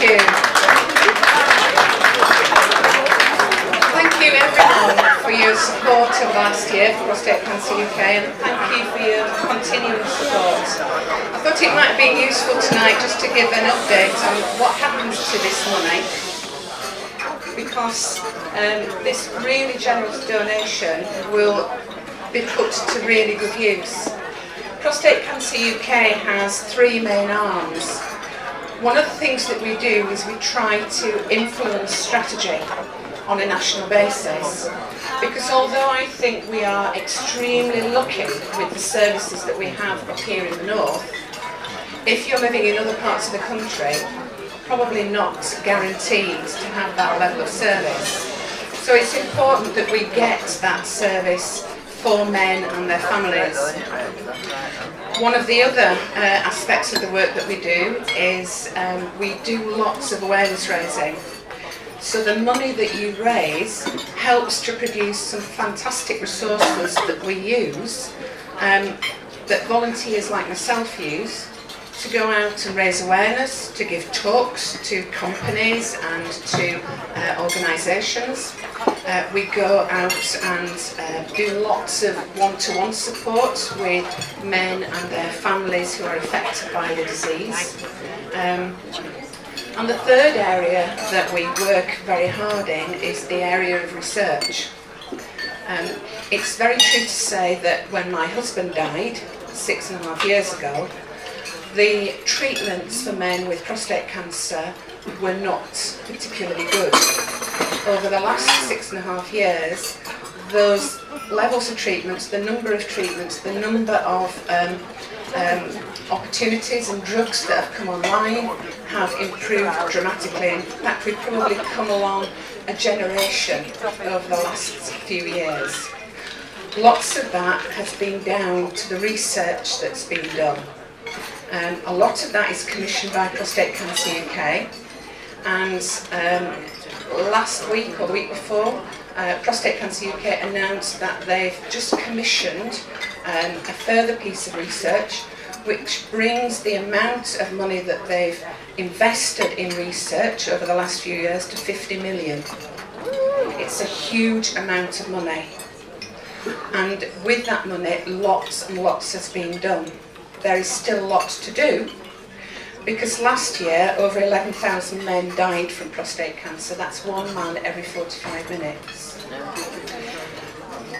you. Thank you everyone for your support of last year for Prostate Cancer UK, and thank you for your continuing support. I thought it might be useful tonight just to give an update on what happens to this money, because this really generous donation will be put to really good use. Prostate Cancer UK has three main arms. One of the things that we do is we try to influence strategy on a national basis, because although I think we are extremely lucky with the services that we have up here in the north, if you're living in other parts of the country, probably not guaranteed to have that level of service. So it's important that we get that service for men and their families. One of the other aspects of the work that we do is we do lots of awareness raising. So the money that you raise helps to produce some fantastic resources that we use, that volunteers like myself use, to go out and raise awareness, to give talks to companies and to organisations. We go out and do lots of one-to-one support with men and their families who are affected by the disease. And the third area that we work very hard in is the area of research. It's very true to say that when my husband died 6.5 years ago, the treatments for men with prostate cancer were not particularly good. Over the last 6.5 years, those levels of treatments, the number of treatments, the number of opportunities and drugs that have come online have improved dramatically. In fact, we've probably come along a generation over the last few years. Lots of that has been down to the research that's been done. A lot of that is commissioned by Prostate Cancer UK, and last week or the week before, Prostate Cancer UK announced that they've just commissioned a further piece of research which brings the amount of money that they've invested in research over the last few years to 50 million. It's a huge amount of money, and with that money lots and lots has been done. There is still lots to do, because last year over 11,000 men died from prostate cancer. That's one man every 45 minutes.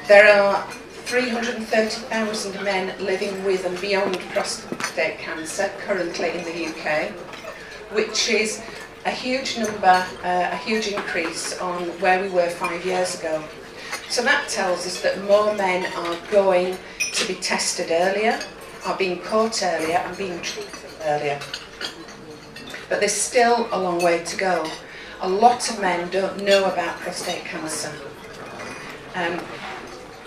There are 330,000 men living with and beyond prostate cancer currently in the UK, which is a huge number, a huge increase on where we were 5 years ago. So that tells us that more men are going to be tested earlier, are being caught earlier and being treated earlier. But there's still a long way to go. A lot of men don't know about prostate cancer.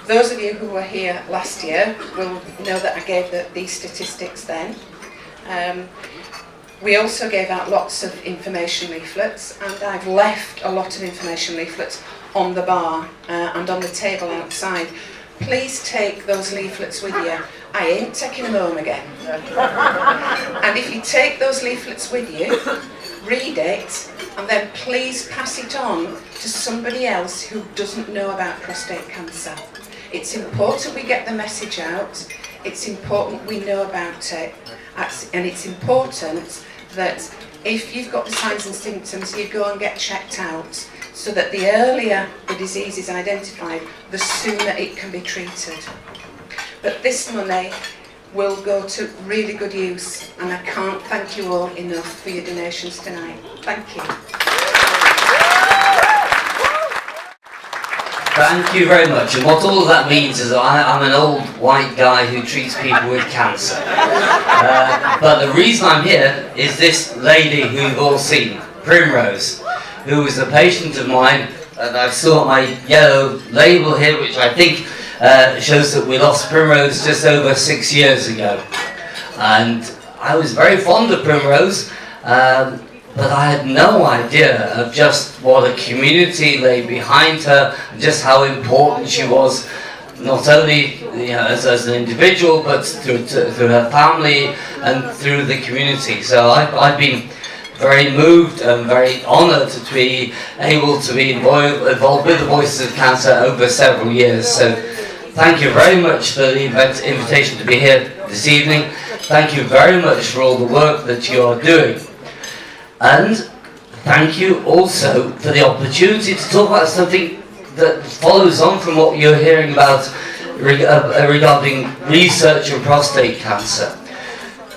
Those of you who were here last year will know that I gave these statistics then. We also gave out lots of information leaflets, and I've left a lot of information leaflets on the bar and on the table outside. Please take those leaflets with you. I ain't taking them home again. And if you take those leaflets with you, read it, and then please pass it on to somebody else who doesn't know about prostate cancer. It's important we get the message out. It's important we know about it. And it's important that if you've got the signs and symptoms, you go and get checked out, so that the earlier the disease is identified, the sooner it can be treated. But this money will go to really good use, and I can't thank you all enough for your donations tonight. Thank you. Thank you very much. And what all of that means is that I'm an old white guy who treats people with cancer. But the reason I'm here is this lady who you've all seen, Primrose, who was a patient of mine, and I've still got my yellow label here, which I think shows that we lost Primrose just over 6 years ago. And I was very fond of Primrose, but I had no idea of just what a community lay behind her, and just how important she was, not only as an individual, but through her family and through the community. So I've been very moved and very honoured to be able to be involved with the Voices of Cancer over several years. So thank you very much for the invitation to be here this evening. Thank you very much for all the work that you are doing. And thank you also for the opportunity to talk about something that follows on from what you're hearing about regarding research on prostate cancer.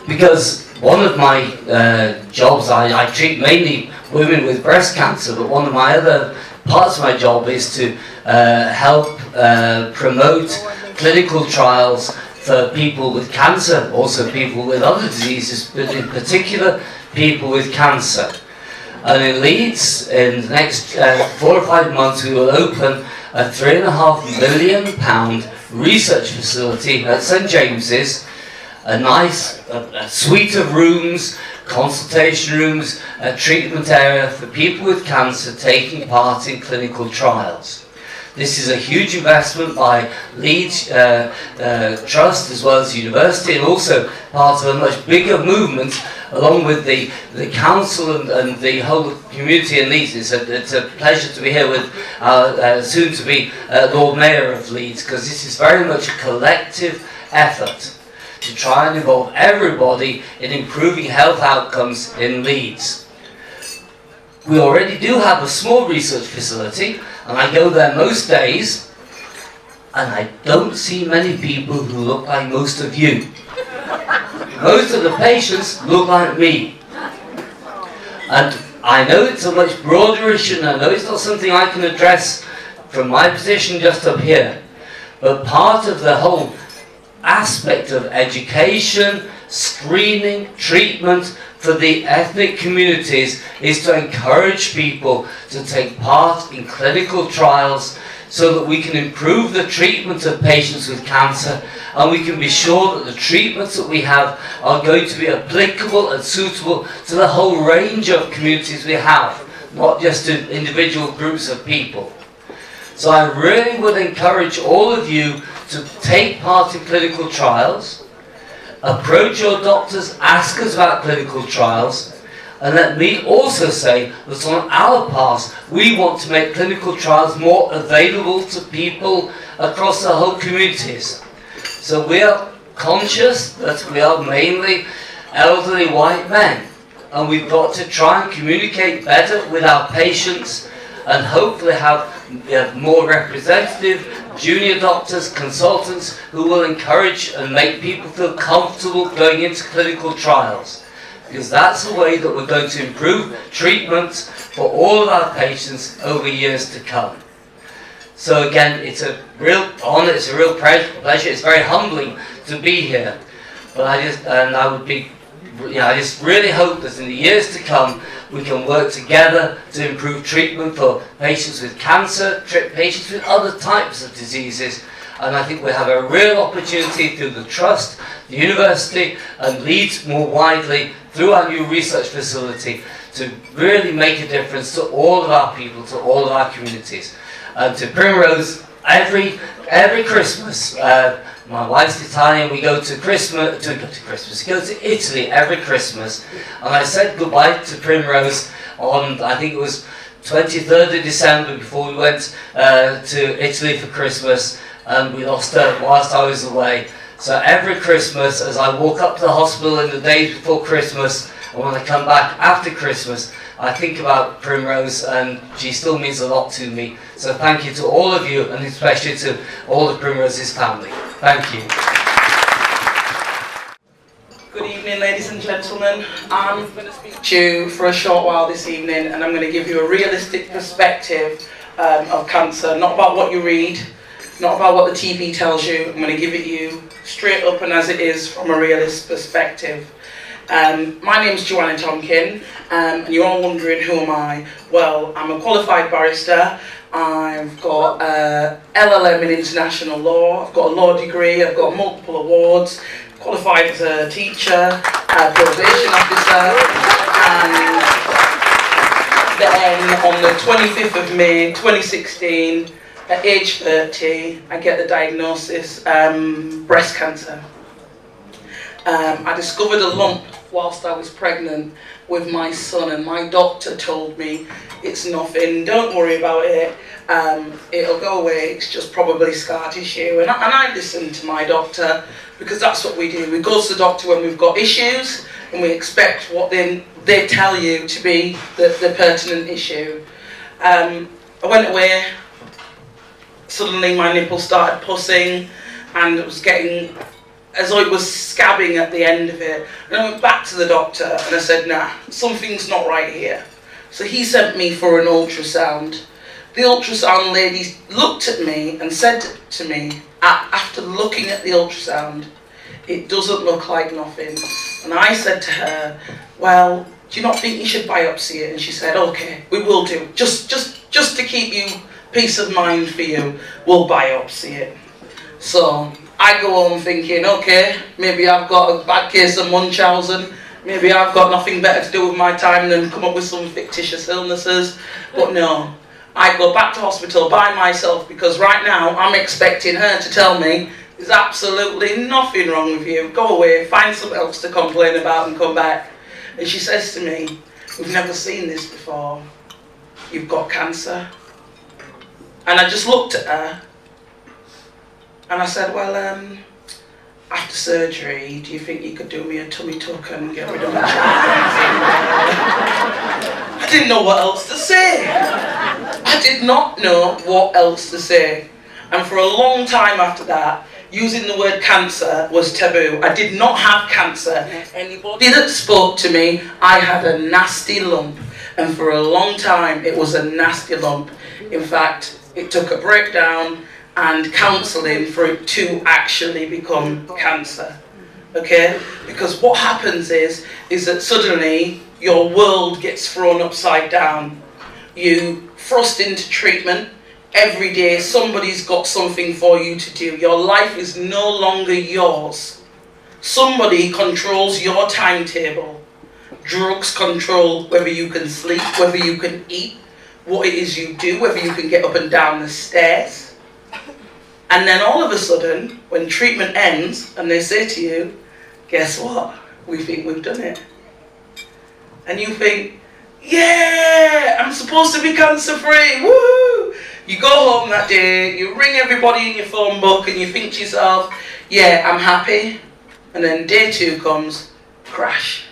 Because one of my jobs, I treat mainly women with breast cancer, but one of my other parts of my job is to help promote clinical trials for people with cancer, also people with other diseases, but in particular people with cancer. And in Leeds, in the next 4 or 5 months, we will open a £3.5 million research facility at St James's, a nice suite of rooms, consultation rooms, a treatment area for people with cancer taking part in clinical trials. This is a huge investment by Leeds Trust as well as the university, and also part of a much bigger movement along with the council and the whole community in Leeds. It's a pleasure to be here with our soon-to-be Lord Mayor of Leeds, because this is very much a collective effort to try and involve everybody in improving health outcomes in Leeds. We already do have a small research facility, and I go there most days, and I don't see many people who look like most of you. Most of the patients look like me. And I know it's a much broader issue, and I know it's not something I can address from my position just up here. But part of the whole aspect of education, screening, treatment for the ethnic communities is to encourage people to take part in clinical trials so that we can improve the treatment of patients with cancer, and we can be sure that the treatments that we have are going to be applicable and suitable to the whole range of communities we have, not just to individual groups of people. So I really would encourage all of you to take part in clinical trials, approach your doctors, ask us about clinical trials, and let me also say that on our part, we want to make clinical trials more available to people across the whole communities. So we are conscious that we are mainly elderly white men, and we've got to try and communicate better with our patients and hopefully have more representative junior doctors, consultants who will encourage and make people feel comfortable going into clinical trials. Because that's the way that we're going to improve treatments for all of our patients over years to come. So again, it's a real honour, it's a real pleasure, it's very humbling to be here. But I just really hope that in the years to come we can work together to improve treatment for patients with cancer, patients with other types of diseases. And I think we have a real opportunity through the Trust, the University, and Leeds more widely through our new research facility to really make a difference to all of our people, to all of our communities. And to Primrose, every Christmas, my wife's Italian, we go to Italy every Christmas. And I said goodbye to Primrose on, I think it was 23rd of December before we went to Italy for Christmas, and we lost her whilst I was away. So every Christmas, as I walk up to the hospital in the days before Christmas, and when I come back after Christmas, I think about Primrose, and she still means a lot to me. So thank you to all of you, and especially to all of Primrose's family. Thank you. Good evening, ladies and gentlemen. I'm going to speak to you for a short while this evening, and I'm going to give you a realistic perspective of cancer, not about what you read, not about what the TV tells you. I'm going to give it you straight up and as it is from a realist perspective. My name's Joanna Tonkin, and you're all wondering, who am I? Well, I'm a qualified barrister. I've got LLM in international law. I've got a law degree. I've got multiple awards. Qualified as a teacher, probation officer, and then on the 25th of May 2016, at age 30, I get the diagnosis breast cancer. I discovered a lump whilst I was pregnant with my son, and my doctor told me it's nothing, don't worry about it, it'll go away, it's just probably scar tissue. And I listened to my doctor, because that's what we do. We go to the doctor when we've got issues, and we expect what they tell you to be the pertinent issue. I went away, suddenly my nipple started pussing, and it was getting as though it was scabbing at the end of it. And I went back to the doctor and I said, nah, something's not right here. So he sent me for an ultrasound. The ultrasound lady looked at me and said to me, after looking at the ultrasound, it doesn't look like nothing. And I said to her, well, do you not think you should biopsy it? And she said, okay, we will do. Just to keep you peace of mind for you, we'll biopsy it. So I go home thinking, okay, maybe I've got a bad case of Munchausen, maybe I've got nothing better to do with my time than come up with some fictitious illnesses. But no, I go back to hospital by myself, because right now I'm expecting her to tell me there's absolutely nothing wrong with you, go away, find something else to complain about and come back. And she says to me, we've never seen this before, you've got cancer. And I just looked at her and I said, well, after surgery, do you think you could do me a tummy tuck and get rid of my child? I didn't know what else to say. I did not know what else to say. And for a long time after that, using the word cancer was taboo. I did not have cancer. Anybody that spoke to me, I had a nasty lump. And for a long time, it was a nasty lump. In fact, it took a breakdown and counselling for it to actually become cancer. Okay? Because what happens is that suddenly your world gets thrown upside down. You thrust into treatment. Every day somebody's got something for you to do. Your life is no longer yours. Somebody controls your timetable. Drugs control whether you can sleep, whether you can eat, what it is you do, whether you can get up and down the stairs. And then all of a sudden, when treatment ends and they say to you, guess what? We think we've done it. And you think, yeah, I'm supposed to be cancer-free, woohoo! You go home that day, you ring everybody in your phone book and you think to yourself, yeah, I'm happy. And then day 2 comes, crash.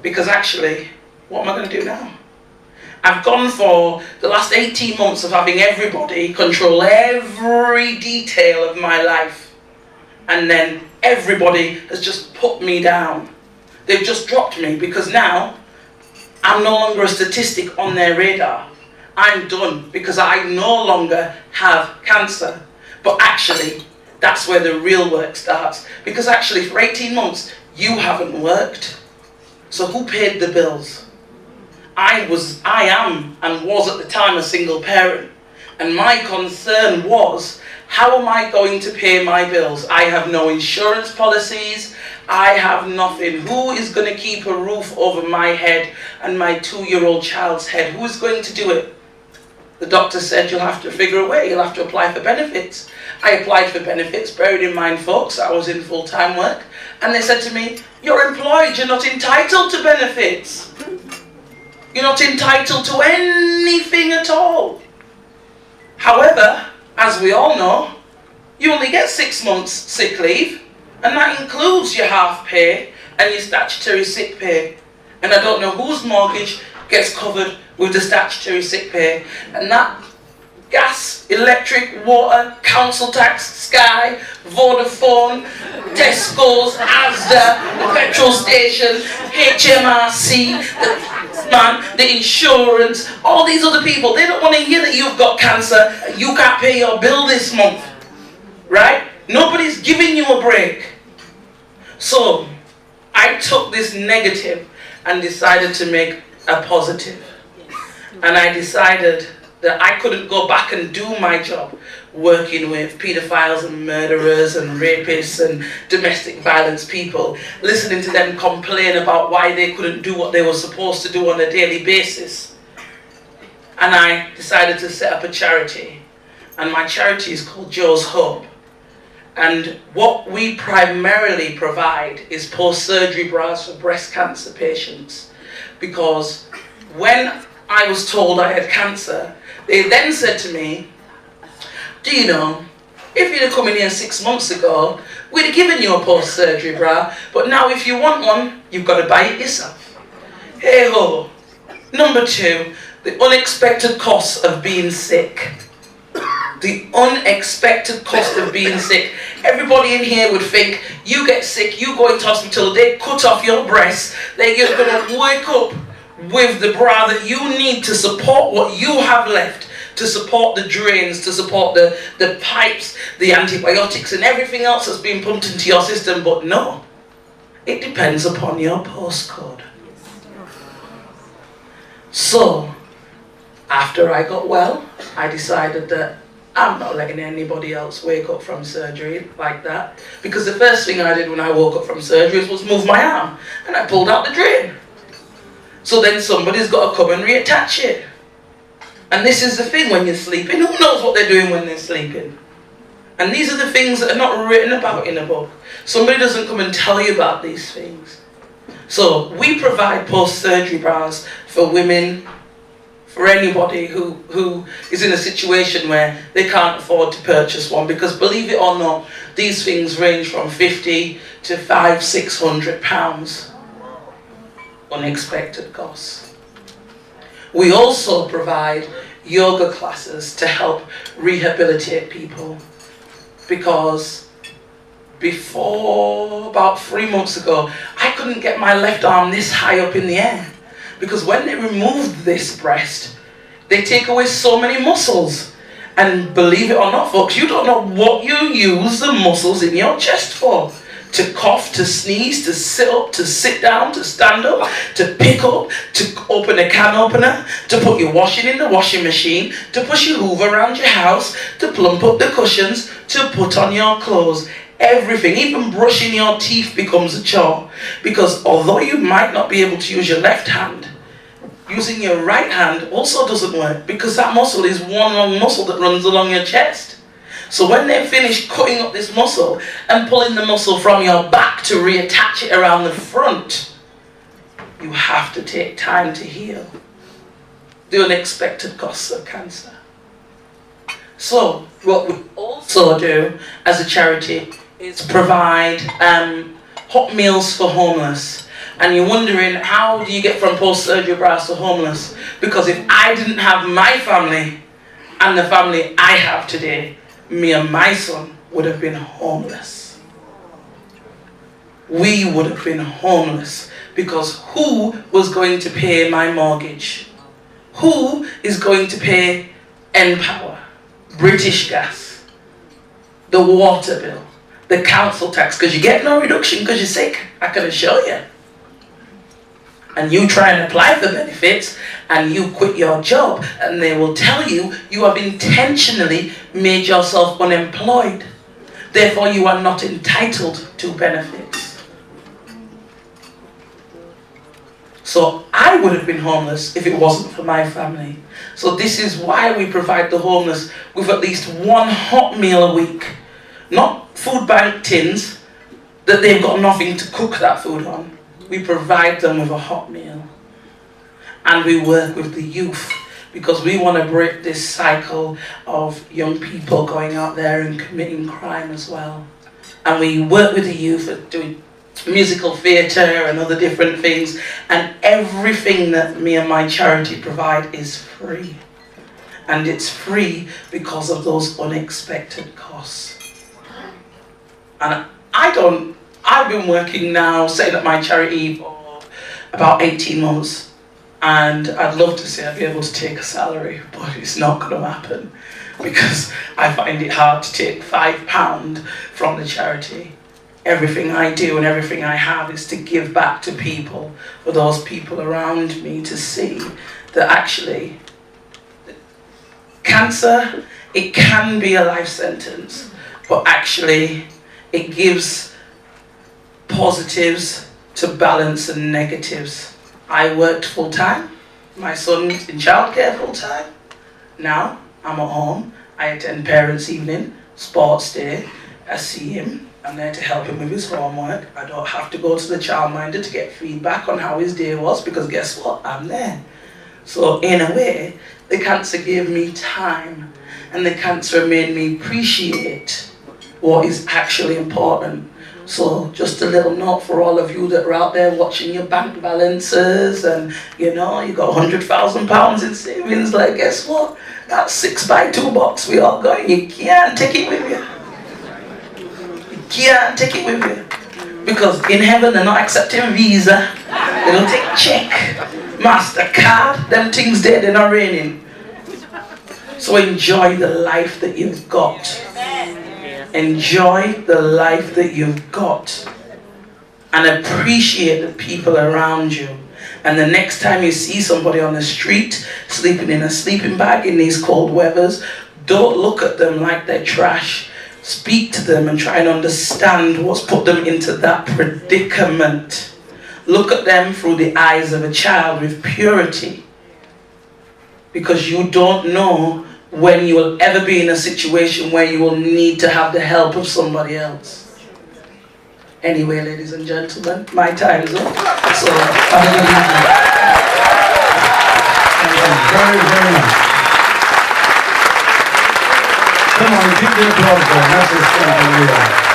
Because actually, what am I going to do now? I've gone for the last 18 months of having everybody control every detail of my life. And then everybody has just put me down. They've just dropped me, because now I'm no longer a statistic on their radar. I'm done, because I no longer have cancer. But actually, that's where the real work starts. Because actually, for 18 months, you haven't worked. So who paid the bills? I am and was at the time a single parent. And my concern was, how am I going to pay my bills? I have no insurance policies. I have nothing. Who is going to keep a roof over my head and my 2-year-old child's head? Who is going to do it? The doctor said, you'll have to figure a way. You'll have to apply for benefits. I applied for benefits, bearing in mind, folks, I was in full-time work. And they said to me, you're employed, you're not entitled to benefits. You're not entitled to anything at all. However, as we all know, you only get 6 months sick leave, and that includes your half pay and your statutory sick pay. And I don't know whose mortgage gets covered with the statutory sick pay. And that gas, electric, water, council tax, Sky, Vodafone, Tesco's, Asda, the petrol station, HMRC, the insurance, all these other people, they don't want to hear that you've got cancer and you can't pay your bill this month. Right? Nobody's giving you a break. So, I took this negative and decided to make a positive. And I decided that I couldn't go back and do my job working with paedophiles and murderers and rapists and domestic violence people, listening to them complain about why they couldn't do what they were supposed to do on a daily basis. And I decided to set up a charity. And my charity is called Joe's Hope. And what we primarily provide is post-surgery bras for breast cancer patients. Because when I was told I had cancer, they then said to me, do you know, if you'd have come in here 6 months ago, we'd have given you a post-surgery bra, but now if you want one, you've got to buy it yourself. Hey ho. Number 2, the unexpected cost of being sick. The unexpected cost of being sick. Everybody in here would think, you get sick, you go into hospital, they cut off your breasts, then you're going to wake up with the bra that you need to support what you have left, to support the drains, to support the pipes, the antibiotics and everything else that's being pumped into your system. But no, it depends upon your postcode. So, after I got well, I decided that I'm not letting anybody else wake up from surgery like that. Because the first thing I did when I woke up from surgery was move my arm. And I pulled out the drain. So then somebody's got to come and reattach it. And this is the thing when you're sleeping. Who knows what they're doing when they're sleeping? And these are the things that are not written about in a book. Somebody doesn't come and tell you about these things. So we provide post-surgery bras for women, for anybody who is in a situation where they can't afford to purchase one, because believe it or not, these things range from 50 to £500-600 unexpected costs. We also provide yoga classes to help rehabilitate people, because before about 3 months ago I couldn't get my left arm this high up in the air. Because when they removed this breast, they take away so many muscles. And believe it or not, folks, you don't know what you use the muscles in your chest for. To cough, to sneeze, to sit up, to sit down, to stand up, to pick up, to open a can opener, to put your washing in the washing machine, to push your hoover around your house, to plump up the cushions, to put on your clothes. Everything, even brushing your teeth becomes a chore. Because although you might not be able to use your left hand, using your right hand also doesn't work, because that muscle is one long muscle that runs along your chest. So when they finish cutting up this muscle and pulling the muscle from your back to reattach it around the front, you have to take time to heal. The unexpected costs of cancer. So what we also do as a charity is provide hot meals for homeless. And you're wondering, how do you get from post-surgery bras to homeless? Because if I didn't have my family and the family I have today, me and my son would have been homeless. We would have been homeless, because who was going to pay my mortgage? Who is going to pay Npower, British Gas, the water bill, the council tax? Because you get no reduction because you're sick, I can assure you. And you try and apply for benefits and you quit your job, and they will tell you you have intentionally made yourself unemployed. Therefore you are not entitled to benefits. So I would have been homeless if it wasn't for my family. So this is why we provide the homeless with at least one hot meal a week. Not food bank tins that they've got nothing to cook that food on. We provide them with a hot meal. And we work with the youth, because we want to break this cycle of young people going out there and committing crime as well. And we work with the youth at doing musical theatre and other different things. And everything that me and my charity provide is free. And it's free because of those unexpected costs. And I've been working now, setting up my charity for about 18 months. And I'd love to say I'd be able to take a salary, but it's not going to happen, because I find it hard to take £5 from the charity. Everything I do and everything I have is to give back to people, for those people around me to see that actually cancer, it can be a life sentence, but actually it gives positives to balance and negatives. I worked full time, my son's in childcare full time. Now I'm at home, I attend parents' evening, sports day, I see him. I'm there to help him with his homework. I don't have to go to the childminder to get feedback on how his day was, because guess what? I'm there. So in a way, the cancer gave me time, and the cancer made me appreciate what is actually important. So just a little note for all of you that are out there watching your bank balances, and you know, you got £100,000 in savings, like guess what? That 6x2 box we all got, you can't take it with you. You can't take it with you. Because in heaven they're not accepting Visa, they don't take check, MasterCard, them things there, they're not raining. So enjoy the life that you've got. Enjoy the life that you've got. And appreciate the people around you. And the next time you see somebody on the street sleeping in a sleeping bag in these cold weathers, don't look at them like they're trash. Speak to them and try and understand what's put them into that predicament. Look at them through the eyes of a child with purity. Because you don't know when you will ever be in a situation where you will need to have the help of somebody else. Anyway, ladies and gentlemen, my time's up. So, have a good evening. Thank you very, very much. Come on, keep the applause going. That's just something real.